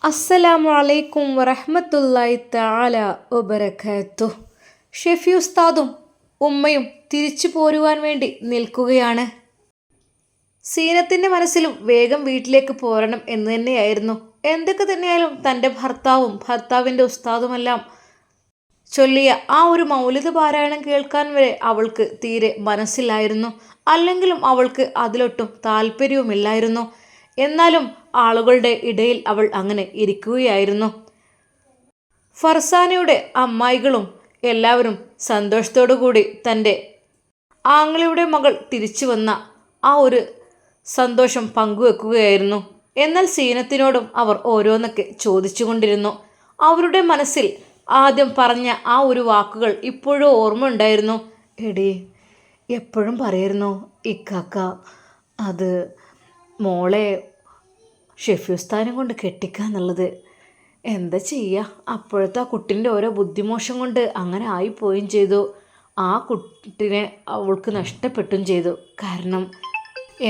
അസ്സലാമു അലൈക്കും വറഹ്മത്തുള്ളാഹി തആല വബറകാതുഹു. ഷെഫി ഉസ്താദും ഉമ്മയും തിരിച്ചു പോരുവാൻ വേണ്ടി നിൽക്കുകയാണ്. സീനത്തിൻ്റെ മനസ്സിലും വേഗം വീട്ടിലേക്ക് പോരണം എന്ന് തന്നെയായിരുന്നു. എന്തൊക്കെ തന്നെയായാലും തൻ്റെ ഭർത്താവും ഭർത്താവിൻ്റെ ഉസ്താദുമെല്ലാം ചൊല്ലിയ ആ ഒരു മൗലിദ് പാരായണം കേൾക്കാൻ വരെ അവൾക്ക് തീരെ മനസ്സിലായിരുന്നു. അല്ലെങ്കിലും അവൾക്ക് അതിലൊട്ടും താല്പര്യവുമില്ലായിരുന്നു. എന്നാലും ആളുകളുടെ ഇടയിൽ അവൾ അങ്ങനെ ഇരിക്കുകയായിരുന്നു. ഫർസാനയുടെ അമ്മായികളും എല്ലാവരും സന്തോഷത്തോടു കൂടി തൻ്റെ ആങ്ങളയുടെ മകൾ തിരിച്ചു വന്ന ആ ഒരു സന്തോഷം പങ്കുവെക്കുകയായിരുന്നു. എന്നാൽ സീനത്തിനോടും അവർ ഓരോന്നൊക്കെ ചോദിച്ചു കൊണ്ടിരുന്നു. അവരുടെ മനസ്സിൽ ആദ്യം പറഞ്ഞ ആ ഒരു വാക്കുകൾ ഇപ്പോഴും ഓർമ്മ ഉണ്ടായിരുന്നു. എടി, എപ്പോഴും പറയായിരുന്നു ഇക്കാക്ക അത് മോളെ ഷെഫി ഉസ്താദിനെ കൊണ്ട് കെട്ടിക്കാന്നുള്ളത്. എന്താ ചെയ്യുക, അപ്പോഴത്തെ ആ കുട്ടീൻ്റെ ഓരോ ബുദ്ധിമോശം കൊണ്ട് അങ്ങനെ ആയിപ്പോവുകയും ചെയ്തു. ആ കുട്ടിനെ അവൾക്ക് നഷ്ടപ്പെട്ടും ചെയ്തു. കാരണം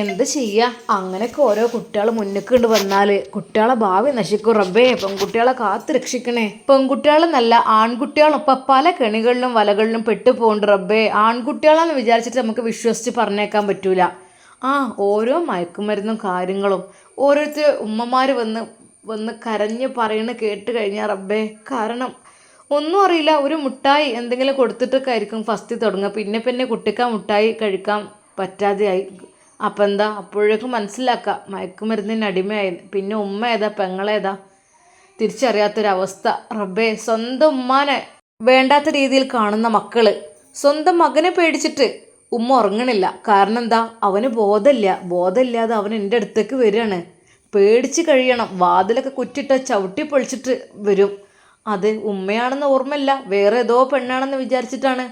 എന്ത് ചെയ്യുക, അങ്ങനെയൊക്കെ ഓരോ കുട്ടികൾ മുന്നിൽ കൊണ്ട് വന്നാൽ കുട്ടികളെ ഭാവി നശിക്കും. റബ്ബേ, പെൺകുട്ടികളെ കാത്ത് രക്ഷിക്കണേ. പെൺകുട്ടികളെന്നല്ല ആൺകുട്ടികളും ഇപ്പം പല കെണികളിലും വലകളിലും പെട്ടുപോകുന്നുണ്ട്. റബ്ബേ, ആൺകുട്ടികളെന്ന് വിചാരിച്ചിട്ട് നമുക്ക് വിശ്വസിച്ച് പറഞ്ഞേക്കാൻ പറ്റൂല. ഓരോ മയക്കുമരുന്നും കാര്യങ്ങളും ഓരോരുത്തർ ഉമ്മമാർ വന്ന് കരഞ്ഞ് പറയണ കേട്ട് കഴിഞ്ഞാൽ റബ്ബേ, കാരണം ഒന്നും അറിയില്ല. ഒരു മുട്ടായി എന്തെങ്കിലും കൊടുത്തിട്ടൊക്കെ ആയിരിക്കും ഫസ്റ്റ് തുടങ്ങുക. പിന്നെ കുട്ടിക്ക് ആ മുട്ടായി കഴിക്കാൻ പറ്റാതെയായി. അപ്പം എന്താ, അപ്പോഴേക്കും മനസ്സിലാക്കുക മയക്കുമരുന്നിന് അടിമയായി. പിന്നെ ഉമ്മ ഏതാ പെങ്ങളേതാ തിരിച്ചറിയാത്തൊരവസ്ഥ. റബ്ബേ, സ്വന്തം ഉമ്മാനെ വേണ്ടാത്ത രീതിയിൽ കാണുന്ന മക്കൾ സ്വന്തം മകനെ പേടിച്ചിട്ട് ഉമ്മ ഉറങ്ങണില്ല. കാരണം എന്താ, അവന് ബോധമില്ലാതെ അവൻ എൻ്റെ അടുത്തേക്ക് വരികയാണ്. പേടിച്ച് കഴിയണം. വാതിലൊക്കെ കുറ്റിട്ട് ചവിട്ടി പൊളിച്ചിട്ട് വരും. അത് ഉമ്മയാണെന്ന് ഓർമ്മയില്ല, വേറെ ഏതോ പെണ്ണാണെന്ന് വിചാരിച്ചിട്ടാണ്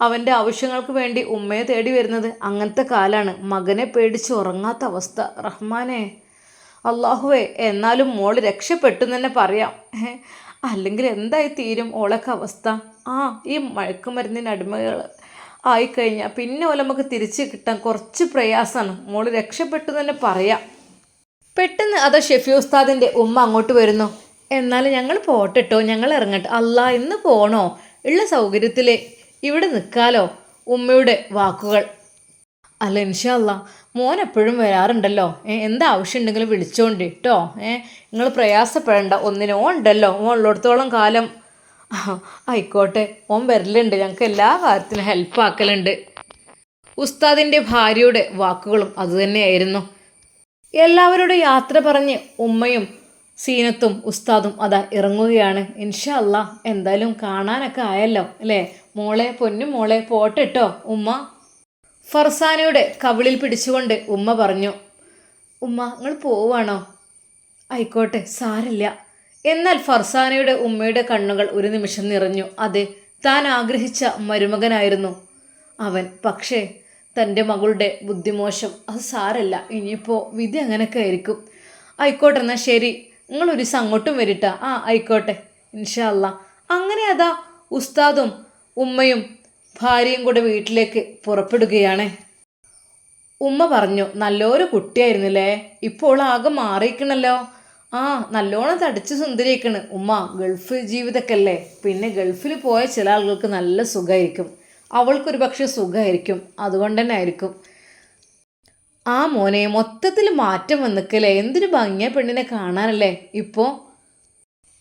അവൻ്റെ ആവശ്യങ്ങൾക്ക് വേണ്ടി ഉമ്മയെ തേടി വരുന്നത്. അങ്ങനത്തെ കാലാണ്. മകനെ പേടിച്ച് ഉറങ്ങാത്ത അവസ്ഥ. റഹ്മാനെ, അള്ളാഹുവേ, എന്നാലും മോള് രക്ഷപ്പെട്ടു തന്നെ പറയാം. അല്ലെങ്കിൽ എന്തായി തീരും ഓളൊക്കെ അവസ്ഥ. ഈ മയക്കുമരുന്നിന് അടിമകൾ ആയിക്കഴിഞ്ഞാൽ പിന്നെ ഓല നമുക്ക് തിരിച്ച് കിട്ടാൻ കുറച്ച് പ്രയാസമാണ്. മോള് രക്ഷപ്പെട്ടു തന്നെ പറയാം. പെട്ടെന്ന് അത് ഷെഫി ഉസ്താദിൻ്റെ ഉമ്മ അങ്ങോട്ട് വരുന്നു. എന്നാലും ഞങ്ങൾ പോട്ടെട്ടോ, ഞങ്ങൾ ഇറങ്ങട്ടെ. അല്ലാ, ഇന്ന് പോണോ? ഉള്ള സൗകര്യത്തിൽ ഇവിടെ നിൽക്കാലോ. ഉമ്മയുടെ വാക്കുകൾ. അല്ല, ഇൻഷാ അല്ലാ, മോൻ എപ്പോഴും വരാറുണ്ടല്ലോ. എന്താ ആവശ്യം ഉണ്ടെങ്കിലും വിളിച്ചോണ്ട് കേട്ടോ. നിങ്ങൾ പ്രയാസപ്പെടേണ്ട, ഒന്നിനോ ഉണ്ടല്ലോ. ഓൻ ഉള്ളിടത്തോളം കാലം. ആയിക്കോട്ടെ, ഓൻ വരലുണ്ട്, ഞങ്ങൾക്ക് എല്ലാ കാര്യത്തിനും ഹെൽപ്പാക്കലുണ്ട്. ഉസ്താദിൻ്റെ ഭാര്യയുടെ വാക്കുകളും അതുതന്നെയായിരുന്നു. എല്ലാവരോടും യാത്ര പറഞ്ഞ് ഉമ്മയും സീനത്തും ഉസ്താദും അതാ ഇറങ്ങുകയാണ്. ഇൻഷാ അല്ലാ, എന്തായാലും കാണാനൊക്കെ ആയല്ലോ അല്ലേ മോളെ, പൊന്നു മോളെ, പോട്ടെട്ടോ ഉമ്മ. ഫർസാനയുടെ കവിളിൽ പിടിച്ചുകൊണ്ട് ഉമ്മ പറഞ്ഞു. ഉമ്മ, നിങ്ങൾ പോവാണോ? ആയിക്കോട്ടെ, സാരില്ല. എന്നാൽ ഫർസാനയുടെ ഉമ്മയുടെ കണ്ണുകൾ ഒരു നിമിഷം നിറഞ്ഞു. അതെ, താൻ ആഗ്രഹിച്ച മരുമകനായിരുന്നു അവൻ. പക്ഷേ തൻ്റെ മകളുടെ ബുദ്ധിമോശം, അത് സാരല്ല. ഇനിയിപ്പോൾ വിധി അങ്ങനെയൊക്കെ ആയിരിക്കും. ആയിക്കോട്ടെ, എന്നാൽ ശരി, നിങ്ങളൊരു ദിവസം അങ്ങോട്ടും വരിട്ടാ. ആയിക്കോട്ടെ, ഇൻഷാ അല്ലാ. അങ്ങനെ അതാ ഉസ്താദും ഉമ്മയും ഭാര്യയും കൂടെ വീട്ടിലേക്ക് പുറപ്പെടുകയാണ്. ഉമ്മ പറഞ്ഞു, നല്ലൊരു കുട്ടിയായിരുന്നില്ലേ, ഇപ്പോൾ ആകെ മാറിയിക്കണല്ലോ. നല്ലോണം തടിച്ച് സുന്ദരിയേക്കണ് ഉമ്മ. ഗൾഫ് ജീവിതമൊക്കെ അല്ലേ, പിന്നെ ഗൾഫിൽ പോയ ചില ആളുകൾക്ക് നല്ല സുഖമായിരിക്കും. അവൾക്കൊരു പക്ഷേ സുഖമായിരിക്കും, അതുകൊണ്ട് തന്നെ ആയിരിക്കും. മോനെ, മൊത്തത്തിൽ മാറ്റം വന്നിക്കല്ലേ. എന്തൊരു ഭംഗിയ പെണ്ണിനെ കാണാനല്ലേ ഇപ്പോൾ.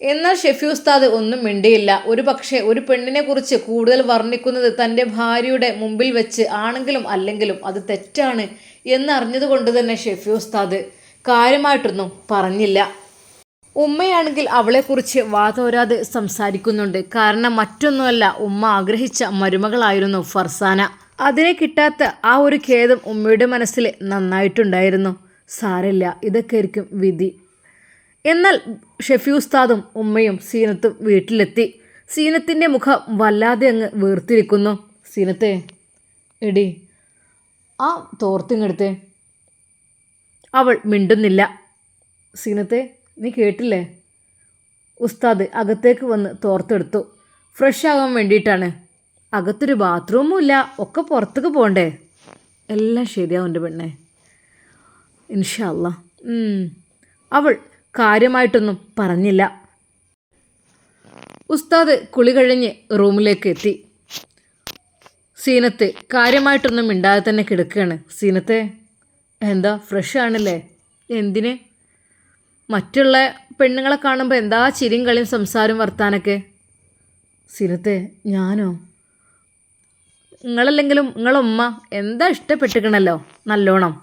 എന്നാൽ ഷെഫി ഉസ്താദ് ഒന്നും മിണ്ടിയില്ല. ഒരു പക്ഷേ ഒരു പെണ്ണിനെ കുറിച്ച് കൂടുതൽ വർണ്ണിക്കുന്നത് തൻ്റെ ഭാര്യയുടെ മുമ്പിൽ വെച്ച് ആണെങ്കിലും അല്ലെങ്കിലും അത് തെറ്റാണ് എന്നറിഞ്ഞത് കൊണ്ട് തന്നെ ഷെഫി ഉസ്താദ് കാര്യമായിട്ടൊന്നും പറഞ്ഞില്ല. ഉമ്മയാണെങ്കിൽ അവളെക്കുറിച്ച് വാതോരാതെ സംസാരിക്കുന്നുണ്ട്. കാരണം മറ്റൊന്നുമല്ല, ഉമ്മ ആഗ്രഹിച്ച മരുമകളായിരുന്നു ഫർസാന. അതിനെ കിട്ടാത്ത ആ ഒരു ഖേദം ഉമ്മയുടെ മനസ്സിൽ നന്നായിട്ടുണ്ടായിരുന്നു. സാരമില്ല, ഇതൊക്കെ ആയിരിക്കും വിധി. എന്നാൽ ഷെഫി ഉസ്താദും ഉമ്മയും സീനത്തും വീട്ടിലെത്തി. സീനത്തിൻ്റെ മുഖം വല്ലാതെ അങ്ങ് വീർത്തിരിക്കുന്നു. സീനത്തെ, എടി ആ തോർത്തിങ്ങെടുത്തേ. അവൾ മിണ്ടുന്നില്ല. സീനത്തെ, നീ കേട്ടില്ലേ? ഉസ്താദ് അകത്തേക്ക് വന്ന് തോർത്തെടുത്തു. ഫ്രഷ് ആകാൻ വേണ്ടിയിട്ടാണ്. അകത്തൊരു ബാത്റൂമും ഇല്ല, ഒക്കെ പുറത്തേക്ക് പോകണ്ടേ. എല്ലാം ശരിയാവും എൻ്റെ പെണ്ണെ, ഇൻഷാ അല്ലാ. അവൾ കാര്യമായിട്ടൊന്നും പറഞ്ഞില്ല. ഉസ്താദ് കുളി കഴിഞ്ഞ് റൂമിലേക്ക് എത്തി. സീനത്ത് കാര്യമായിട്ടൊന്നും മിണ്ടാതെ തന്നെ കിടക്കുകയാണ്. സീനത്തെ എന്താ ഫ്രഷ് ആണല്ലേ? എന്തിന്? മറ്റുള്ള പെണ്ണുങ്ങളെ കാണുമ്പോൾ എന്താ ചിരിയും കളിയും സംസാരം വർത്താനൊക്കെ? സീനത്തെ ഞാനോ? നിങ്ങളല്ലെങ്കിലും നിങ്ങളുമ്മ എന്താ ഇഷ്ടപ്പെട്ടിക്കണല്ലോ നല്ലോണം.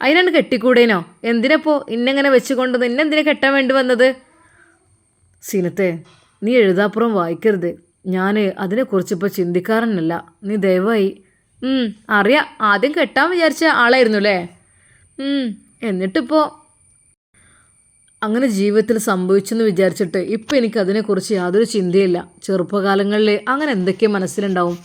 അതിനാണ് കെട്ടിക്കൂടേനോ? എന്തിനപ്പോ ഇന്നെങ്ങനെ വെച്ചുകൊണ്ട് നിന്നെന്തിനാ കെട്ടാൻ വേണ്ടി വന്നത്? സീനത്തെ നീ എഴുതാപ്പുറം വായിക്കരുത്. ഞാൻ അതിനെക്കുറിച്ചിപ്പോൾ ചിന്തിക്കാറന്നല്ല. നീ ദയവായി. അറിയാം, ആദ്യം കെട്ടാൻ വിചാരിച്ച ആളായിരുന്നു അല്ലേ? എന്നിട്ടിപ്പോൾ അങ്ങനെ ജീവിതത്തിൽ സംഭവിച്ചെന്ന് വിചാരിച്ചിട്ട് ഇപ്പം എനിക്ക് അതിനെക്കുറിച്ച് യാതൊരു ചിന്തയില്ല. ചെറുപ്പകാലങ്ങളിൽ അങ്ങനെ എന്തൊക്കെ മനസ്സിലുണ്ടാവും.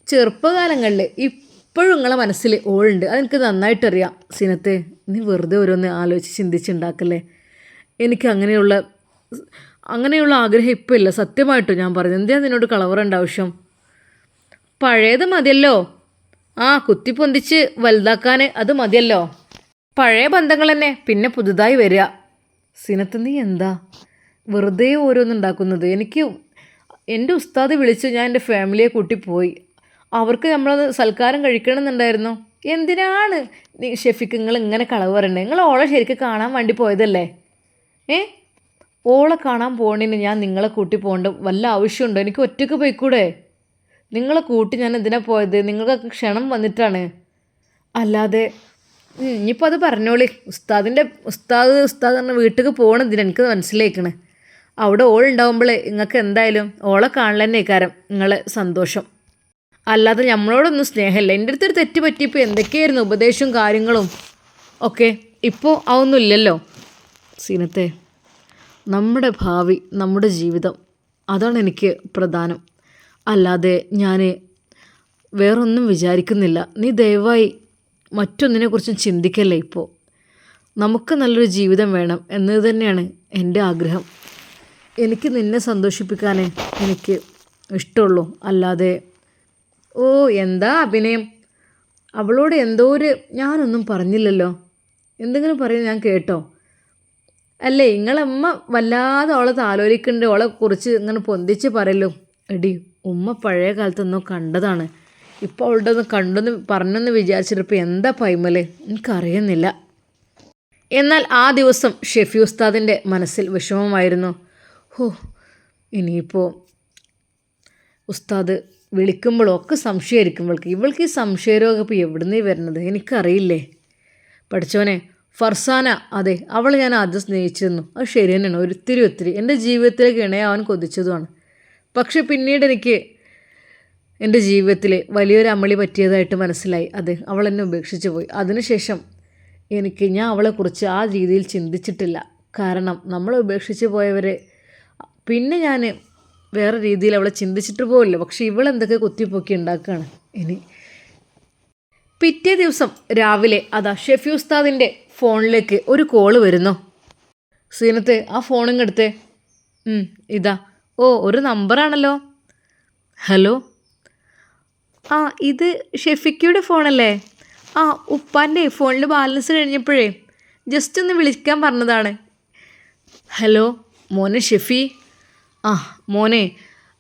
ചെറുപ്പകാലങ്ങളിൽ ഇപ്പോഴും നിങ്ങളെ മനസ്സിൽ ഓളുണ്ട്, അതെനിക്ക് നന്നായിട്ടറിയാം. സീനത്തെ നീ വെറുതെ ഓരോന്ന് ആലോചിച്ച് ചിന്തിച്ചുണ്ടാക്കല്ലേ. എനിക്ക് അങ്ങനെയുള്ള ആഗ്രഹം ഇപ്പം ഇല്ല. സത്യമായിട്ടും ഞാൻ പറഞ്ഞു. എന്തിനാ നിന്നോട് കളവറേണ്ട ആവശ്യം? പഴയത് മതിയല്ലോ. കുത്തിപ്പൊന്തിച്ച് വലുതാക്കാൻ അത് മതിയല്ലോ. പഴയ ബന്ധങ്ങൾ തന്നെ പിന്നെ പുതുതായി വരിക. സീനത്ത് നീ എന്താ വെറുതെ ഓരോന്നുണ്ടാക്കുന്നത്? എൻ്റെ ഉസ്താദ് വിളിച്ചു, ഞാൻ എൻ്റെ ഫാമിലിയെ കൂട്ടി പോയി. അവർക്ക് നമ്മളത് സൽക്കാരം കഴിക്കണമെന്നുണ്ടായിരുന്നു. എന്തിനാണ് ഷെഫിക്ക് നിങ്ങൾ ഇങ്ങനെ കളവ് പറയണ്ടേ? നിങ്ങൾ ഓളെ ശരിക്കും കാണാൻ വേണ്ടി പോയതല്ലേ? ഓളെ കാണാൻ പോകണേന് ഞാൻ നിങ്ങളെ കൂട്ടി പോകേണ്ട വല്ല ആവശ്യമുണ്ടോ? എനിക്ക് ഒറ്റയ്ക്ക് പോയിക്കൂടെ? നിങ്ങളെ കൂട്ടി ഞാൻ എന്തിനാ പോയത്? നിങ്ങൾക്കൊക്കെ ക്ഷണം വന്നിട്ടാണ്. അല്ലാതെ ഇനിയിപ്പോൾ അത് പറഞ്ഞോളി. ഉസ്താദ് പറഞ്ഞ വീട്ടിൽ പോകണമെന്തിനാ? എനിക്ക് മനസ്സിലാക്കണേ. അവിടെ ഓളുണ്ടാവുമ്പോഴേ നിങ്ങൾക്ക് എന്തായാലും ഓളെ കാണലെന്നെ കാരം നിങ്ങളെ സന്തോഷം. അല്ലാതെ നമ്മളോടൊന്നും സ്നേഹമില്ല. എൻ്റെ അടുത്തൊരു തെറ്റ് പറ്റിയപ്പോൾ എന്തൊക്കെയായിരുന്നു ഉപദേശവും കാര്യങ്ങളും ഒക്കെ. ഇപ്പോൾ അതൊന്നും ഇല്ലല്ലോ. സീനത്തെ നമ്മുടെ ഭാവി, നമ്മുടെ ജീവിതം, അതാണ് എനിക്ക് പ്രധാനം. അല്ലാതെ ഞാൻ വേറൊന്നും വിചാരിക്കുന്നില്ല. നീ ദയവായി മറ്റൊന്നിനെക്കുറിച്ചും ചിന്തിക്കല്ലേ. ഇപ്പോൾ നമുക്ക് നല്ലൊരു ജീവിതം വേണം എന്നത് തന്നെയാണ് എൻ്റെ ആഗ്രഹം. എനിക്ക് നിന്നെ സന്തോഷിപ്പിക്കാനേ എനിക്ക് ഇഷ്ടമുള്ളൂ. അല്ലാതെ എന്താ അഭിനയം? അവളോട് ഞാനൊന്നും പറഞ്ഞില്ലല്ലോ. എന്തെങ്കിലും പറയുന്നത് ഞാൻ കേട്ടോ? അല്ലേ നിങ്ങളമ്മ വല്ലാതെ അവളെ താലോലിക്കുന്നുണ്ട്, അവളെ കുറിച്ച് ഇങ്ങനെ പൊന്തിച്ച് പറയല്ലോ. എടി ഉമ്മ പഴയ കാലത്തൊന്നും കണ്ടതാണ്. ഇപ്പോൾ അവളുടെ ഒന്ന് കണ്ടെന്ന് പറഞ്ഞെന്ന് വിചാരിച്ചിട്ടിപ്പോൾ എന്താ പൈമല് എനിക്കറിയുന്നില്ല. എന്നാൽ ആ ദിവസം ഷെഫി ഉസ്താദിൻ്റെ മനസ്സിൽ വിഷമമായിരുന്നു. ഇനിയിപ്പോൾ ഉസ്താദ് വിളിക്കുമ്പോഴൊക്കെ സംശയമായിരിക്കും ഇവൾക്ക് ഈ സംശയരോഗം ഇപ്പോൾ എവിടുന്നേ വരുന്നത് എനിക്കറിയില്ലേ. പഠിച്ചോനെ, ഫർസാന, അതെ അവൾ ഞാൻ ആദ്യം സ്നേഹിച്ചിരുന്നു. അത് ശരി തന്നെയാണ്. ഒത്തിരി എൻ്റെ ജീവിതത്തിലേക്ക് ഇണയാവാൻ കൊതിച്ചതുമാണ്. പക്ഷെ പിന്നീട് എനിക്ക് എൻ്റെ ജീവിതത്തിൽ വലിയൊരു അമളി പറ്റിയതായിട്ട് മനസ്സിലായി. അതെ, അവൾ എന്നെ ഉപേക്ഷിച്ച് പോയി. അതിനുശേഷം ഞാൻ അവളെക്കുറിച്ച് ആ രീതിയിൽ ചിന്തിച്ചിട്ടില്ല. കാരണം നമ്മളെ ഉപേക്ഷിച്ച് പോയവരെ പിന്നെ ഞാൻ വേറെ രീതിയിൽ അവളെ ചിന്തിച്ചിട്ട് പോവില്ല. പക്ഷെ ഇവളെന്തൊക്കെ കുത്തിപ്പൊക്കി ഉണ്ടാക്കുകയാണ്. പിറ്റേ ദിവസം രാവിലെ അതാ ഷെഫി ഉസ്താദിൻ്റെ ഫോണിലേക്ക് ഒരു കോള് വരുന്നു. സീനത്തെ ആ ഫോണിങ് എടുത്തേ. ഇതാ. ഒരു നമ്പറാണല്ലോ. ഹലോ, ഇത് ഷെഫിക്കയുടെ ഫോണല്ലേ? ഉപ്പാൻ്റെ ഫോണിൽ ബാലൻസ് കഴിഞ്ഞപ്പോഴേ ജസ്റ്റ് ഒന്ന് വിളിക്കാൻ പറഞ്ഞതാണ്. ഹലോ മോനെ ഷെഫി. മോനെ,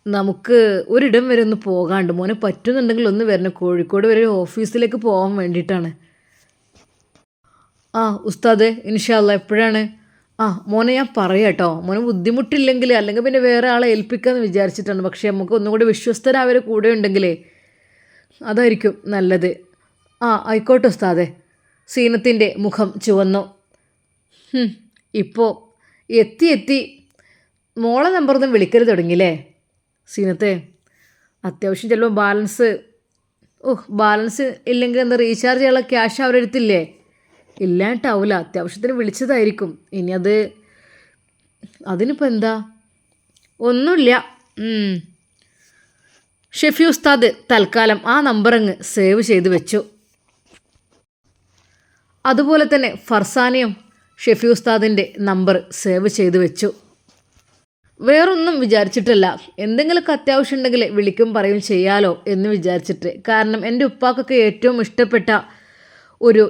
നമുക്ക് ഒരിടം വരെ ഒന്ന് പോകാണ്ട്. മോനെ പറ്റുന്നുണ്ടെങ്കിൽ ഒന്ന് വരണം. കോഴിക്കോട് വരെ ഓഫീസിലേക്ക് പോകാൻ വേണ്ടിയിട്ടാണ്. ഉസ്താദേ ഇൻഷാ അല്ലാ. എപ്പോഴാണ്? മോനെ ഞാൻ പറയാം കേട്ടോ. മോനെ ബുദ്ധിമുട്ടില്ലെങ്കിൽ അല്ലെങ്കിൽ പിന്നെ വേറെ ആളെ ഏൽപ്പിക്കാമെന്ന് വിചാരിച്ചിട്ടാണ്. പക്ഷേ നമുക്ക് ഒന്നും കൂടി വിശ്വസ്തരായവരെ കൂടെ ഉണ്ടെങ്കിലേ അതായിരിക്കും നല്ലത്. ആയിക്കോട്ടെ ഉസ്താദേ. സീനത്തിൻ്റെ മുഖം ചുവന്നു. ഇപ്പോൾ എത്തി മോളെ നമ്പറൊന്നും വിളിക്കരുത് തുടങ്ങിയില്ലേ? സീനത്തെ അത്യാവശ്യം ചിലപ്പോൾ ബാലൻസ് ഇല്ലെങ്കിൽ എന്താ റീചാർജ് ചെയ്യാനുള്ള ക്യാഷ് അവരെടുത്തില്ലേ? ഇല്ലാണ്ടാവില്ല. അത്യാവശ്യത്തിന് വിളിച്ചതായിരിക്കും. ഇനി അതിനിപ്പോൾ എന്താ? ഒന്നുമില്ല. ഷെഫി ഉസ്താദ് തൽക്കാലം ആ നമ്പറങ്ങ് സേവ് ചെയ്ത് വെച്ചു. അതുപോലെ തന്നെ ഫർസാനയും ഷെഫി ഉസ്താദിൻ്റെ നമ്പർ സേവ് ചെയ്ത് വെച്ചു. വേറൊന്നും വിചാരിച്ചിട്ടല്ല, എന്തെങ്കിലുമൊക്കെ അത്യാവശ്യം ഉണ്ടെങ്കിൽ വിളിക്കും പറയും ചെയ്യാലോ എന്ന് വിചാരിച്ചിട്ട്. കാരണം എൻ്റെ ഉപ്പാക്കൊക്കെ ഏറ്റവും ഇഷ്ടപ്പെട്ട ഒരു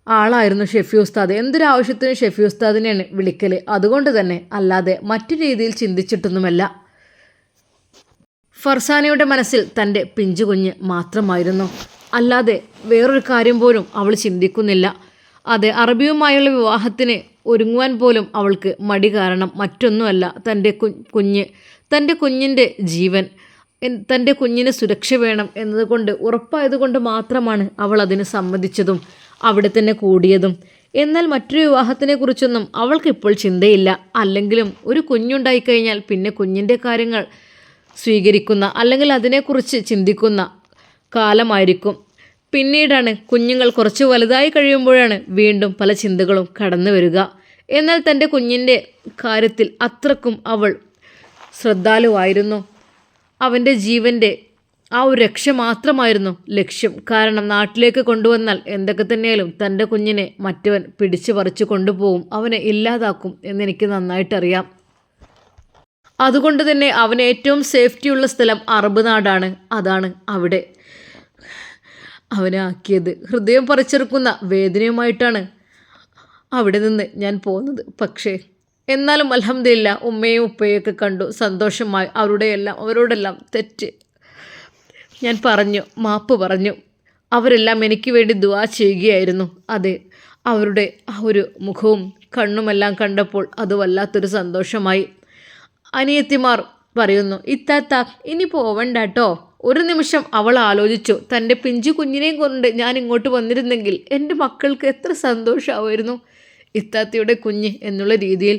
ആളായിരുന്നു ഷെഫി ഉസ്താദ്. എന്തൊരാവശ്യത്തിനും ഷെഫി ഉസ്താദിനെയാണ് വിളിക്കൽ. അതുകൊണ്ട് തന്നെ, അല്ലാതെ മറ്റു രീതിയിൽ ചിന്തിച്ചിട്ടൊന്നുമല്ല. ഫർസാനയുടെ മനസ്സിൽ തൻ്റെ പിഞ്ചുകുഞ്ഞ് മാത്രമായിരുന്നു. അല്ലാതെ വേറൊരു കാര്യം പോലും അവൾ ചിന്തിക്കുന്നില്ല. അതെ, അറബിയുമായുള്ള വിവാഹത്തിന് ഒരുങ്ങുവാൻ പോലും അവൾക്ക് മടി കാരണം മറ്റൊന്നുമല്ല, തൻ്റെ കുഞ്ഞിൻ്റെ ജീവൻ, തൻ്റെ കുഞ്ഞിന് സുരക്ഷ വേണം എന്നതുകൊണ്ട്, ഉറപ്പായതുകൊണ്ട് മാത്രമാണ് അവൾ അതിന് സമ്മതിച്ചതും അവിടെ തന്നെ കൂടിയതും. എന്നാൽ മറ്റൊരു വിവാഹത്തിനെക്കുറിച്ചൊന്നും അവൾക്കിപ്പോൾ ചിന്തയില്ല. അല്ലെങ്കിലും ഒരു കുഞ്ഞുണ്ടായിക്കഴിഞ്ഞാൽ പിന്നെ കുഞ്ഞിൻ്റെ കാര്യങ്ങൾ സ്വീകരിക്കുന്ന, അല്ലെങ്കിൽ അതിനെക്കുറിച്ച് ചിന്തിക്കുന്ന കാലമായിരിക്കും. പിന്നീടാണ്, കുഞ്ഞുങ്ങൾ കുറച്ച് വലുതായി കഴിയുമ്പോഴാണ് വീണ്ടും പല ചിന്തകളും കടന്നു വരിക. എന്നാൽ തൻ്റെ കുഞ്ഞിൻ്റെ കാര്യത്തിൽ അത്രക്കും അവൾ ശ്രദ്ധാലുവായിരുന്നു. അവൻ്റെ ജീവൻ്റെ ആ ഒരു രക്ഷ മാത്രമായിരുന്നു ലക്ഷ്യം. കാരണം നാട്ടിലേക്ക് കൊണ്ടുവന്നാൽ എന്തൊക്കെ തന്നെയാലും തൻ്റെ കുഞ്ഞിനെ മറ്റവൻ പിടിച്ചു പറിച്ചു കൊണ്ടുപോകും, അവനെ ഇല്ലാതാക്കും എന്നെനിക്ക് നന്നായിട്ടറിയാം. അതുകൊണ്ട് തന്നെ അവന് ഏറ്റവും സേഫ്റ്റിയുള്ള സ്ഥലം അറബ് നാടാണ്. അതാണ് അവിടെ അവനെ ആക്കിയത്. ഹൃദയം പറിച്ചെടുക്കുന്ന വേദനയുമായിട്ടാണ് അവിടെ നിന്ന് ഞാൻ പോകുന്നത്. പക്ഷേ എന്നാലും അൽഹംദുലില്ലാ, ഉമ്മയും ഉപ്പയൊക്കെ കണ്ടു സന്തോഷമായി. അവരോടെല്ലാം തെറ്റ് ഞാൻ പറഞ്ഞു, മാപ്പ് പറഞ്ഞു. അവരെല്ലാം എനിക്ക് വേണ്ടി ദുആ ചെയ്യുകയായിരുന്നു. അതെ, അവരുടെ ആ ഒരു മുഖവും കണ്ണുമെല്ലാം കണ്ടപ്പോൾ അത് വല്ലാത്തൊരു സന്തോഷമായി. അനിയത്തിമാർ പറയുന്നു, ഇത്താത്ത ഇനി പോവണ്ട കേട്ടോ. ഒരു നിമിഷം അവൾ ആലോചിച്ചു, തൻ്റെ പിഞ്ചു കുഞ്ഞിനെയും കൊണ്ട് ഞാൻ ഇങ്ങോട്ട് വന്നിരുന്നെങ്കിൽ എൻ്റെ മക്കൾക്ക് എത്ര സന്തോഷമായിരുന്നു. ഇത്താത്തയുടെ കുഞ്ഞ് എന്നുള്ള രീതിയിൽ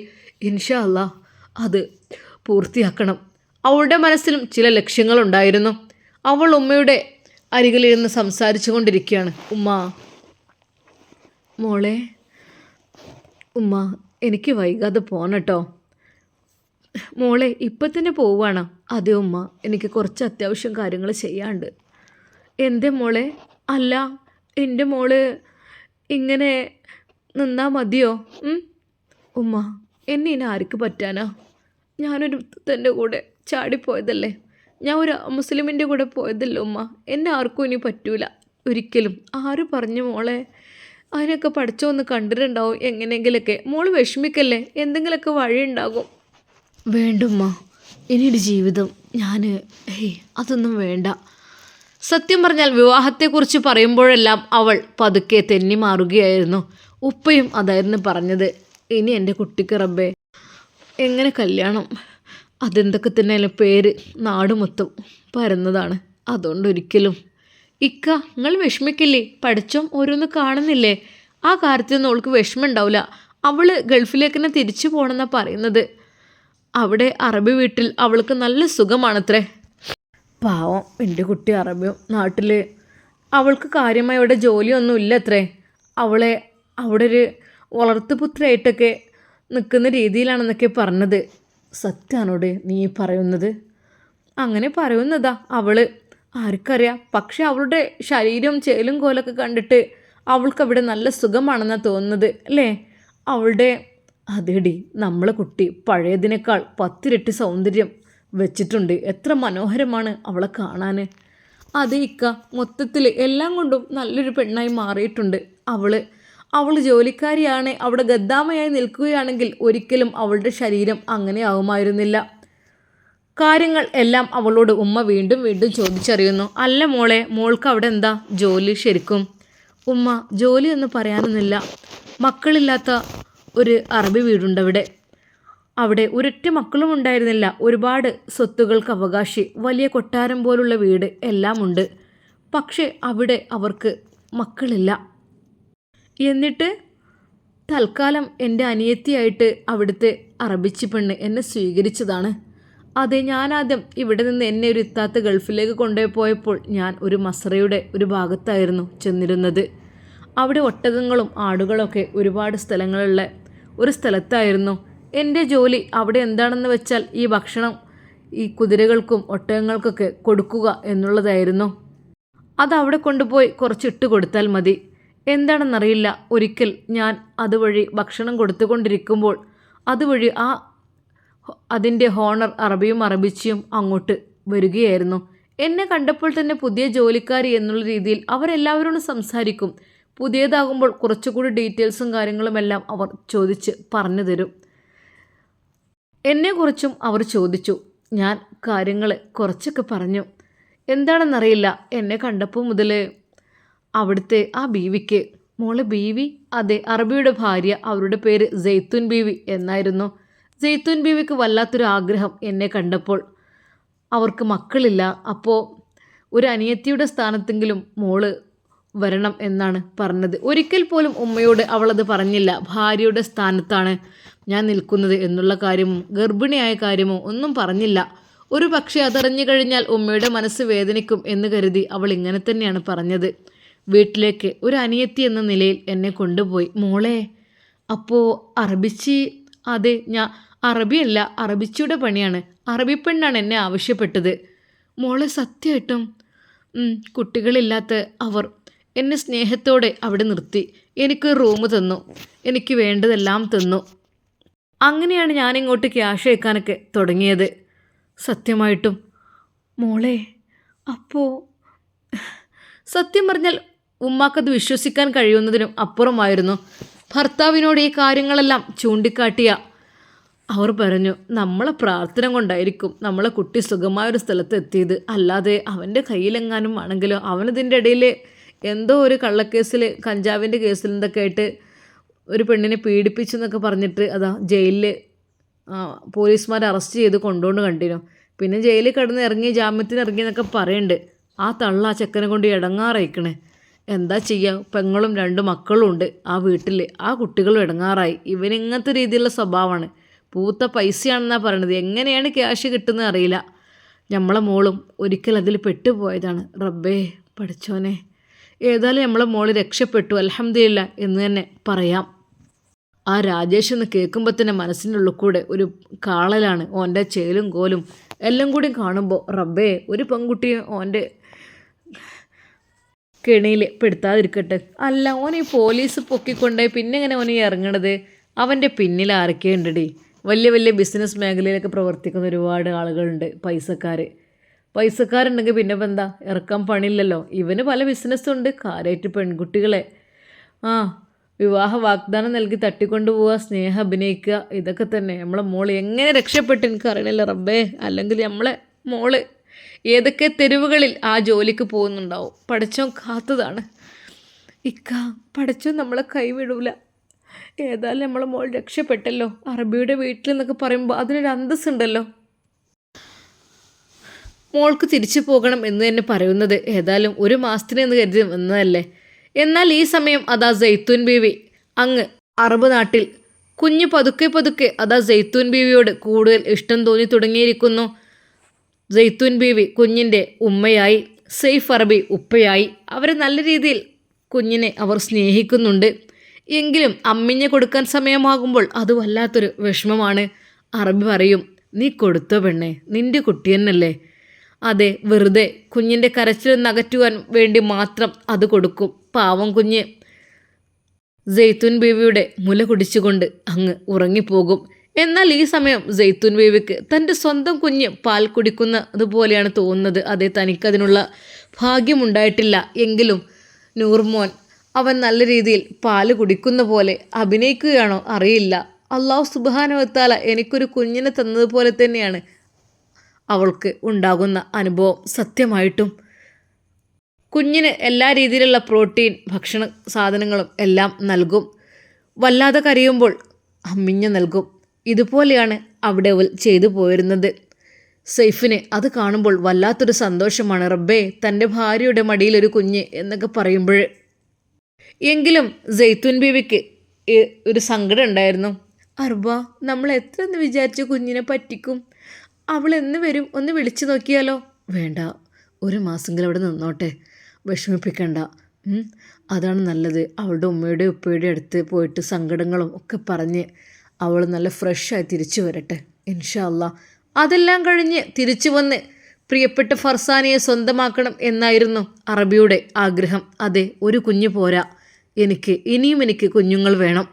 ഇൻഷാ അല്ലാ അത് പൂർത്തിയാക്കണം. അവളുടെ മനസ്സിലും ചില ലക്ഷ്യങ്ങളുണ്ടായിരുന്നു. അവൾ ഉമ്മയുടെ അരികിലിരുന്ന് സംസാരിച്ചു കൊണ്ടിരിക്കുകയാണ്. മോളെ, ഉമ്മ എനിക്ക് വൈകാതെ പോകണട്ടോ. മോളെ ഇപ്പം തന്നെ പോവുകയാണോ? അതെ ഉമ്മ, എനിക്ക് കുറച്ച് അത്യാവശ്യം കാര്യങ്ങൾ ചെയ്യാണ്ട്. എന്തേ മോളെ? അല്ല, എൻ്റെ മോള് ഇങ്ങനെ നിന്നാൽ മതിയോ? ഉമ്മ, എന്നെ ഇനി ആർക്ക് പറ്റാനാ? ഞാനൊരു തൻ്റെ കൂടെ ചാടിപ്പോയതല്ലേ, ഞാൻ ഒരു മുസ്ലിമിൻ്റെ കൂടെ പോയതല്ലേ ഉമ്മ. എന്നെ ആർക്കും ഇനി പറ്റൂല ഒരിക്കലും. ആര് പറഞ്ഞു മോളെ? അതിനൊക്കെ പഠിച്ചൊന്ന് കണ്ടിട്ടുണ്ടാവും എങ്ങനെയെങ്കിലൊക്കെ. മോള് വിഷമിക്കല്ലേ, എന്തെങ്കിലുമൊക്കെ വഴിയുണ്ടാകും. വേണ്ടുമ്മ, ഇനിയൊരു ജീവിതം അതൊന്നും വേണ്ട. സത്യം പറഞ്ഞാൽ വിവാഹത്തെക്കുറിച്ച് പറയുമ്പോഴെല്ലാം അവൾ പതുക്കെ തെന്നി മാറുകയായിരുന്നു. ഉപ്പയും അതായിരുന്നു പറഞ്ഞത്. ഇനി എൻ്റെ കുട്ടിക്ക് റബ്ബേ എങ്ങനെ കല്യാണം? അതെന്തൊക്കെ തന്നെയാലും പേര് നാട് മൊത്തം പരന്നതാണ്. അതുകൊണ്ടൊരിക്കലും ഇക്ക നിങ്ങൾ വിഷമിക്കില്ലേ? പഠിച്ചോം ഓരോന്ന് കാണുന്നില്ലേ? ആ കാര്യത്തിലൊന്നും അവൾക്ക് വിഷമം ഉണ്ടാവില്ല. അവൾ ഗൾഫിലേക്ക് തന്നെ തിരിച്ചു പോകണമെന്നാണ് പറയുന്നത്. അവിടെ അറബി വീട്ടിൽ അവൾക്ക് നല്ല സുഖമാണത്രേ. പാവം എൻ്റെ കുട്ടി അറബിയും നാട്ടിൽ അവൾക്ക് കാര്യമായി അവിടെ ജോലിയൊന്നും ഇല്ല അത്രേ. അവളെ അവിടെ ഒരു വളർത്തുപുത്രിയായിട്ടൊക്കെ നിൽക്കുന്ന രീതിയിലാണെന്നൊക്കെ പറഞ്ഞത്. സത്യമാണോടെ നീ പറയുന്നത്? അങ്ങനെ പറയുന്നതാ അവൾ, ആർക്കറിയാം. പക്ഷെ അവളുടെ ശരീരവും ചേലും കോലൊക്കെ കണ്ടിട്ട് അവൾക്കവിടെ നല്ല സുഖമാണെന്നാണ് തോന്നുന്നത് അല്ലേ? അവളുടെ അതേടി, നമ്മളെ കുട്ടി പഴയതിനേക്കാൾ 10 ഇരട്ടി സൗന്ദര്യം വെച്ചിട്ടുണ്ട്. എത്ര മനോഹരമാണ് അവളെ കാണാൻ. അതേ ഇക്ക, മൊത്തത്തിൽ എല്ലാം കൊണ്ടും നല്ലൊരു പെണ്ണായി മാറിയിട്ടുണ്ട് അവൾ ജോലിക്കാരിയാണ്, അവിടെ ഗദ്ദാമയായി നിൽക്കുകയാണെങ്കിൽ ഒരിക്കലും അവളുടെ ശരീരം അങ്ങനെ ആവുമായിരുന്നില്ല. കാര്യങ്ങൾ എല്ലാം അവളോട് ഉമ്മ വീണ്ടും വീണ്ടും ചോദിച്ചറിയുന്നു. അല്ല മോളെ, മോൾക്ക് അവിടെ എന്താ ജോലി ശരിക്കും? ഉമ്മ, ജോലിയൊന്നും പറയാനൊന്നുമില്ല. മക്കളില്ലാത്ത ഒരു അറബി വീടുണ്ടവിടെ. അവിടെ ഒരൊറ്റ മക്കളും ഉണ്ടായിരുന്നില്ല. ഒരുപാട് സ്വത്തുകൾക്ക് അവകാശി, വലിയ കൊട്ടാരം പോലുള്ള വീട് എല്ലാം ഉണ്ട്. പക്ഷേ അവിടെ അവർക്ക് മക്കളില്ല. എന്നിട്ട് തൽക്കാലം എൻ്റെ അനിയത്തിയായിട്ട് അവിടുത്തെ അറബിച്ചി പെണ്ണ് എന്നെ സ്വീകരിച്ചതാണ്. അതെ, ഞാനാദ്യം ഇവിടെ നിന്ന് എന്നെ ഒരു ഇത്താത്ത ഗൾഫിലേക്ക് കൊണ്ടുപോയപ്പോൾ ഞാൻ ഒരു മസ്രയുടെ ഒരു ഭാഗത്തായിരുന്നു ചെന്നിരുന്നത്. അവിടെ ഒട്ടകങ്ങളും ആടുകളൊക്കെ ഒരുപാട് സ്ഥലങ്ങളുള്ള ഒരു സ്ഥലത്തായിരുന്നു. എൻ്റെ ജോലി അവിടെ എന്താണെന്ന് വെച്ചാൽ ഈ ഭക്ഷണം ഈ കുതിരകൾക്കും ഒട്ടകങ്ങൾക്കൊക്കെ കൊടുക്കുക എന്നുള്ളതായിരുന്നു. അതവിടെ കൊണ്ടുപോയി കുറച്ചിട്ട് കൊടുത്താൽ മതി. എന്താണെന്നറിയില്ല, ഒരിക്കൽ ഞാൻ അതുവഴി ഭക്ഷണം കൊടുത്തുകൊണ്ടിരിക്കുമ്പോൾ അതുവഴി അതിൻ്റെ ഹോണർ അറബിയും അറബിച്ചിയും അങ്ങോട്ട് വരികയായിരുന്നു. എന്നെ കണ്ടപ്പോൾ തന്നെ പുതിയ ജോലിക്കാരി എന്നുള്ള രീതിയിൽ അവരെല്ലാവരോടും സംസാരിക്കും. പുതിയതാകുമ്പോൾ കുറച്ചുകൂടി ഡീറ്റെയിൽസും കാര്യങ്ങളുമെല്ലാം അവർ ചോദിച്ച് പറഞ്ഞു തരും. എന്നെക്കുറിച്ചും അവർ ചോദിച്ചു. ഞാൻ കാര്യങ്ങൾ കുറച്ചൊക്കെ പറഞ്ഞു. എന്താണെന്നറിയില്ല, എന്നെ കണ്ടപ്പോൾ മുതൽ അവിടുത്തെ ആ ബീവിക്ക്, മോളെ ബീവി? അതെ, അറബിയുടെ ഭാര്യ. അവരുടെ പേര് ജെയ്ത്തുൻ ബീവി എന്നായിരുന്നു. ജെയ്ത്തുൻ ബീവിക്ക് വല്ലാത്തൊരു ആഗ്രഹം എന്നെ കണ്ടപ്പോൾ. അവർക്ക് മക്കളില്ല. അപ്പോൾ ഒരു അനിയത്തിയുടെ സ്ഥാനത്തെങ്കിലും മോള് വരണം എന്നാണ് പറഞ്ഞത്. ഒരിക്കൽ പോലും ഉമ്മയോട് അവളത് പറഞ്ഞില്ല. ഭാര്യയുടെ സ്ഥാനത്താണ് ഞാൻ നിൽക്കുന്നത് എന്നുള്ള കാര്യമോ ഗർഭിണിയായ കാര്യമോ ഒന്നും പറഞ്ഞില്ല. ഒരു പക്ഷേ അതറിഞ്ഞു കഴിഞ്ഞാൽ ഉമ്മയുടെ മനസ്സ് വേദനിക്കും എന്ന് കരുതി അവൾ ഇങ്ങനെ തന്നെയാണ് പറഞ്ഞത്. വീട്ടിലേക്ക് ഒരു അനിയത്തി എന്ന നിലയിൽ എന്നെ കൊണ്ടുപോയി. മോളെ, അപ്പോൾ അറബിച്ചി? അതെ, ഞാൻ അറബിയല്ല, അറബിച്ചിയുടെ പണിയാണ്. അറബി പെണ്ണാണ് എന്നെ ആവശ്യപ്പെട്ടത്. മോളെ, സത്യമായിട്ടും? കുട്ടികളില്ലാത്ത അവർ എന്നെ സ്നേഹത്തോടെ അവിടെ നിർത്തി. എനിക്കൊരു റൂം തന്നു, എനിക്ക് വേണ്ടതെല്ലാം തന്നു. അങ്ങനെയാണ് ഞാനിങ്ങോട്ട് ക്യാഷ് അയക്കാനൊക്കെ തുടങ്ങിയത്. സത്യമായിട്ടും? മോളെ, അപ്പോൾ സത്യം പറഞ്ഞാൽ ഉമ്മാക്കത് വിശ്വസിക്കാൻ കഴിയുന്നതിനും അപ്പുറമായിരുന്നു. ഭർത്താവിനോട് ഈ കാര്യങ്ങളെല്ലാം ചൂണ്ടിക്കാട്ടിയ അവർ പറഞ്ഞു, നമ്മളെ പ്രാർത്ഥന കൊണ്ടായിരിക്കും നമ്മളെ കുട്ടി സുഖമായൊരു സ്ഥലത്ത് എത്തിയത്. അല്ലാതെ അവൻ്റെ കയ്യിലെങ്ങാനും ആണെങ്കിലോ, അവനിതിൻ്റെ ഇടയിൽ എന്തോ ഒരു കള്ളക്കേസിൽ, കഞ്ചാവിൻ്റെ കേസിൽ എന്തൊക്കെ ആയിട്ട് ഒരു പെണ്ണിനെ പീഡിപ്പിച്ചു എന്നൊക്കെ പറഞ്ഞിട്ട് അതാ ജയിലിൽ പോലീസുമാർ അറസ്റ്റ് ചെയ്ത് കൊണ്ടുകൊണ്ട് കണ്ടിരുന്നു. പിന്നെ ജയിലിൽ കിടന്ന് ഇറങ്ങി, ജാമ്യത്തിന് ഇറങ്ങി എന്നൊക്കെ പറയുന്നുണ്ട്. ആ തള്ള ആ ചെക്കനെ കൊണ്ട് ഇടങ്ങാറായിക്കണേ. എന്താ ചെയ്യുക, പെങ്ങളും 2 മക്കളും ഉണ്ട് ആ വീട്ടിൽ. ആ കുട്ടികളും ഇടങ്ങാറായി. ഇവനിങ്ങനത്തെ രീതിയിലുള്ള സ്വഭാവമാണ്. പൂത്ത പൈസയാണെന്നാണ് പറയണത്. എങ്ങനെയാണ് ക്യാഷ് കിട്ടുന്നത് അറിയില്ല. നമ്മളെ മോളും ഒരിക്കൽ അതിൽ പെട്ടുപോയതാണ്. റബ്ബേ പഠിച്ചോനെ, ഏതായാലും നമ്മളെ മോള് രക്ഷപ്പെട്ടു, അൽഹംദുലില്ല എന്ന് തന്നെ പറയാം. ആ രാജേഷ് എന്ന് കേൾക്കുമ്പോൾ തന്നെ മനസ്സിൻ്റെ ഉള്ളിൽ കൂടെ ഒരു കാളലാണ്. ഓൻ്റെ ചേലും കോലും എല്ലാം കൂടി കാണുമ്പോൾ റബ്ബേ, ഒരു പെൺകുട്ടിയും ഓൻ്റെ കെണിയിൽ പെടുത്താതിരിക്കട്ടെ. അല്ല, ഓൻ ഈ പോലീസ് പൊക്കിക്കൊണ്ടേ പിന്നെ എങ്ങനെ ഓൻ ഇറങ്ങണത്? അവൻ്റെ പിന്നിൽ ആരൊക്കെയുണ്ടടി? വലിയ വലിയ ബിസിനസ് മേഖലയിലൊക്കെ പ്രവർത്തിക്കുന്ന ഒരുപാട് ആളുകളുണ്ട്, പൈസക്കാരുണ്ടെങ്കിൽ പിന്നെ ഇപ്പം എന്താ, ഇറക്കാൻ പണിയില്ലല്ലോ. ഇവന് പല ബിസിനസ്സുണ്ട്, കാര്യമായിട്ട് പെൺകുട്ടികളെ വിവാഹ വാഗ്ദാനം നൽകി തട്ടിക്കൊണ്ടു പോവുക, സ്നേഹം അഭിനയിക്കുക, ഇതൊക്കെ തന്നെ. നമ്മളെ മോള് എങ്ങനെ രക്ഷപ്പെട്ട് എനിക്ക് അറിയണില്ല റബ്ബേ. അല്ലെങ്കിൽ നമ്മളെ മോള് ഏതൊക്കെ തെരുവുകളിൽ ആ ജോലിക്ക് പോകുന്നുണ്ടാവും. പഠിച്ചോൻ കാത്തതാണ്. പഠിച്ചോൻ നമ്മളെ കൈവിടൂല. ഏതായാലും നമ്മളെ മോൾ രക്ഷപ്പെട്ടല്ലോ. അറബിയുടെ വീട്ടിൽ എന്നൊക്കെ പറയുമ്പോൾ അതിനൊരു അന്തസ്സുണ്ടല്ലോ. മോൾക്ക് തിരിച്ചു പോകണം എന്ന് തന്നെ പറയുന്നത് ഏതായാലും 1 മാസത്തിനെന്ന് കരുതി വന്നതല്ലേ. എന്നാൽ ഈ സമയം അതാ ജെയ്ത്തുൻ ബീവി അങ്ങ് അറബ് നാട്ടിൽ കുഞ്ഞ് പതുക്കെ അതാ ജെയ്ത്തുൻ ബീവിയോട് കൂടുതൽ ഇഷ്ടം തോന്നി തുടങ്ങിയിരിക്കുന്നു. ജെയ്ത്തുൻ ബീവി കുഞ്ഞിൻ്റെ ഉമ്മയായി, സെയ്ഫ് അറബി ഉപ്പയായി. അവരെ നല്ല രീതിയിൽ കുഞ്ഞിനെ അവർ സ്നേഹിക്കുന്നുണ്ട്. എങ്കിലും അമ്മിഞ്ഞ് കൊടുക്കാൻ സമയമാകുമ്പോൾ അത് വല്ലാത്തൊരു വിഷമമാണ്. അറബി പറയും, നീ കൊടുത്തോ പെണ്ണേ, നിൻ്റെ കുട്ടി തന്നെയല്ലേ. അതെ, വെറുതെ കുഞ്ഞിൻ്റെ കരച്ചിലൊന്ന് അകറ്റുവാൻ വേണ്ടി മാത്രം അത് കൊടുക്കും. പാവം കുഞ്ഞ് ജെയ്ത്തുൻ ബീവിയുടെ മുല കുടിച്ചുകൊണ്ട് അങ്ങ് ഉറങ്ങിപ്പോകും. എന്നാൽ ഈ സമയം ജെയ്ത്തുൻ ബീവിക്ക് തൻ്റെ സ്വന്തം കുഞ്ഞ് പാൽ കുടിക്കുന്നത് പോലെയാണ് തോന്നുന്നത്. അതെ, തനിക്കതിനുള്ള ഭാഗ്യമുണ്ടായിട്ടില്ല. എങ്കിലും നൂർമോൻ അവൻ നല്ല രീതിയിൽ പാല് കുടിക്കുന്ന പോലെ അഭിനയിക്കുകയാണോ അറിയില്ല. അല്ലാഹു സുബ്ഹാനഹു വ തആല എനിക്കൊരു കുഞ്ഞിനെ തന്നതുപോലെ തന്നെയാണ് അവൾക്ക് ഉണ്ടാകുന്ന അനുഭവം. സത്യമായിട്ടും കുഞ്ഞിന് എല്ലാ രീതിയിലുള്ള പ്രോട്ടീൻ ഭക്ഷണ സാധനങ്ങളും എല്ലാം നൽകും. വല്ലാതെ കരയുമ്പോൾ അമ്മിഞ്ഞ നൽകും. ഇതുപോലെയാണ് അവിടെ അവൾ ചെയ്തു പോയിരുന്നത്. സെയ്ഫിന് അത് കാണുമ്പോൾ വല്ലാത്തൊരു സന്തോഷമാണ്. റബ്ബേ, തൻ്റെ ഭാര്യയുടെ മടിയിലൊരു കുഞ്ഞ് എന്നൊക്കെ പറയുമ്പോൾ. എങ്കിലും ജെയ്ത്തുൻ ബീവിക്ക് ഒരു സങ്കടം ഉണ്ടായിരുന്നു. അർബ, നമ്മൾ എത്ര എന്ന് വിചാരിച്ച് കുഞ്ഞിനെ പറ്റിക്കും? അവൾ എന്ന് വരും? ഒന്ന് വിളിച്ചു നോക്കിയാലോ? വേണ്ട, 1 മാസമെങ്കിലും അവിടെ നിന്നോട്ടെ, വിഷമിപ്പിക്കണ്ട. അതാണ് നല്ലത്. അവളുടെ ഉമ്മയുടെ ഉപ്പയുടെ അടുത്ത് പോയിട്ട് സങ്കടങ്ങളും ഒക്കെ പറഞ്ഞ് അവൾ നല്ല ഫ്രഷായി തിരിച്ചു വരട്ടെ ഇൻഷാ അല്ലാ. അതെല്ലാം കഴിഞ്ഞ് തിരിച്ചു വന്ന് പ്രിയപ്പെട്ട ഫർസാനയെ സ്വന്തമാക്കണം എന്നായിരുന്നു അറബിയുടെ ആഗ്രഹം. അതെ, ഒരു കുഞ്ഞു പോരാ, ഇനിയും എനിക്ക് കുഞ്ഞുങ്ങൾ വേണം.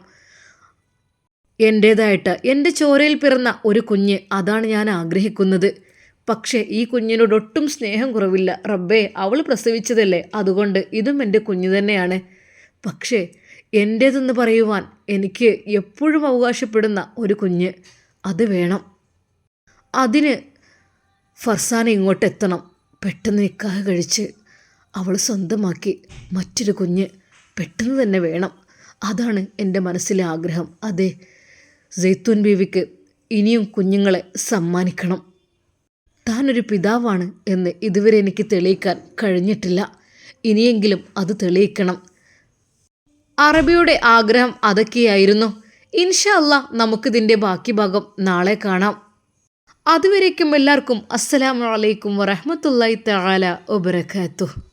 എൻ്റേതായിട്ട് എൻ്റെ ചോരയിൽ പിറന്ന ഒരു കുഞ്ഞ്, അതാണ് ഞാൻ ആഗ്രഹിക്കുന്നത്. പക്ഷേ ഈ കുഞ്ഞിനോട് ഒട്ടും സ്നേഹം കുറവില്ല റബ്ബേ. അവൾ പ്രസവിച്ചതല്ലേ, അതുകൊണ്ട് ഇതും എൻ്റെ കുഞ്ഞു തന്നെയാണ്. പക്ഷേ എൻ്റേതെന്ന് പറയുവാൻ എനിക്ക് എപ്പോഴും അവകാശപ്പെടുന്ന ഒരു കുഞ്ഞ് അത് വേണം. അതിന് ഫർസാന ഇങ്ങോട്ട് എത്തണം. പെട്ടെന്ന് നിക്കാഹ് കഴിച്ച് അവൾ സ്വന്തമാക്കി മറ്റൊരു കുഞ്ഞ് പെട്ടെന്ന് തന്നെ വേണം. അതാണ് എൻ്റെ മനസ്സിലെ ആഗ്രഹം. അതെ, സൈത്തൂൻ ബീവിക്ക് ഇനിയും കുഞ്ഞുങ്ങളെ സമ്മാനിക്കണം. താനൊരു പിതാവാണ് എന്ന് ഇതുവരെ എനിക്ക് തെളിയിക്കാൻ കഴിഞ്ഞിട്ടില്ല. ഇനിയെങ്കിലും അത് തെളിയിക്കണം. അറബിയുടെ ആഗ്രഹം അതൊക്കെയായിരുന്നു. ഇൻഷാ അല്ലാഹ് നമുക്കിതിൻ്റെ ബാക്കി ഭാഗം നാളെ കാണാം. അതുവരേക്കും എല്ലാവർക്കും അസ്സലാമു അലൈക്കും വറഹ്മത്തുള്ളാഹി തആല വബറകാതുഹു.